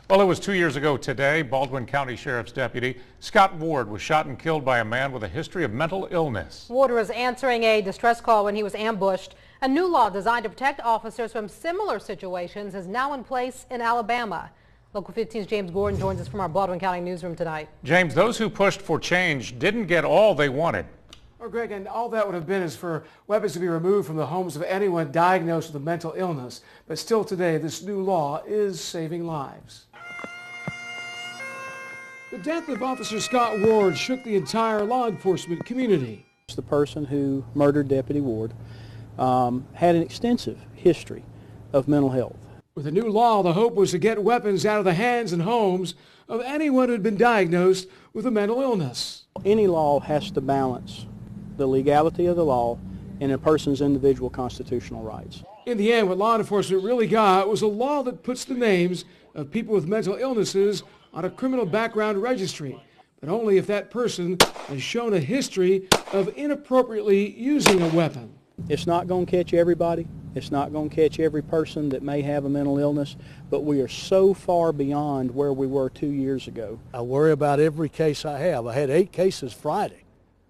Well, it was 2 years ago today. Baldwin County Sheriff's Deputy Scott Ward was shot and killed by a man with a history of mental illness. Ward was answering a distress call when he was ambushed. A new law designed to protect officers from similar situations is now in place in Alabama. Local 15's James Gordon joins us from our Baldwin County newsroom tonight. James, those who pushed for change didn't get all they wanted. Well, Greg, and all that would have been is for weapons to be removed from the homes of anyone diagnosed with a mental illness. But still today, this new law is saving lives. The death of Officer Scott Ward shook the entire law enforcement community. The person who murdered Deputy Ward had an extensive history of mental health. With the new law, the hope was to get weapons out of the hands and homes of anyone who had been diagnosed with a mental illness. Any law has to balance the legality of the law and a person's individual constitutional rights. In the end, what law enforcement really got was a law that puts the names of people with mental illnesses on a criminal background registry, but only if that person has shown a history of inappropriately using a weapon. It's not going to catch everybody. It's not going to catch every person that may have a mental illness, but we are so far beyond where we were 2 years ago. I worry about every case I have. I had 8 cases Friday.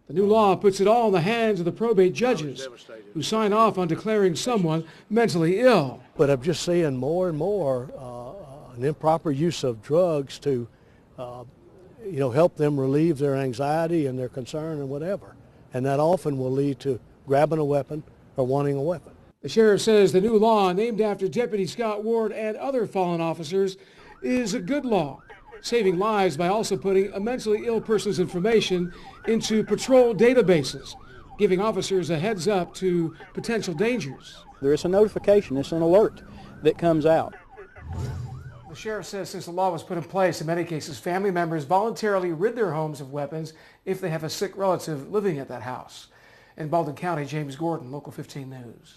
The new law puts it all in the hands of the probate judges who sign off on declaring someone mentally ill. But I'm just seeing more and more an improper use of drugs to help them relieve their anxiety and their concern and whatever. And that often will lead to grabbing a weapon or wanting a weapon. The sheriff says the new law, named after Deputy Scott Ward and other fallen officers, is a good law, saving lives by also putting a mentally ill person's information into patrol databases, giving officers a heads up to potential dangers. There is a notification, it's an alert that comes out. The sheriff says since the law was put in place, in many cases, family members voluntarily rid their homes of weapons if they have a sick relative living at that house. In Baldwin County, James Gordon, Local 15 News.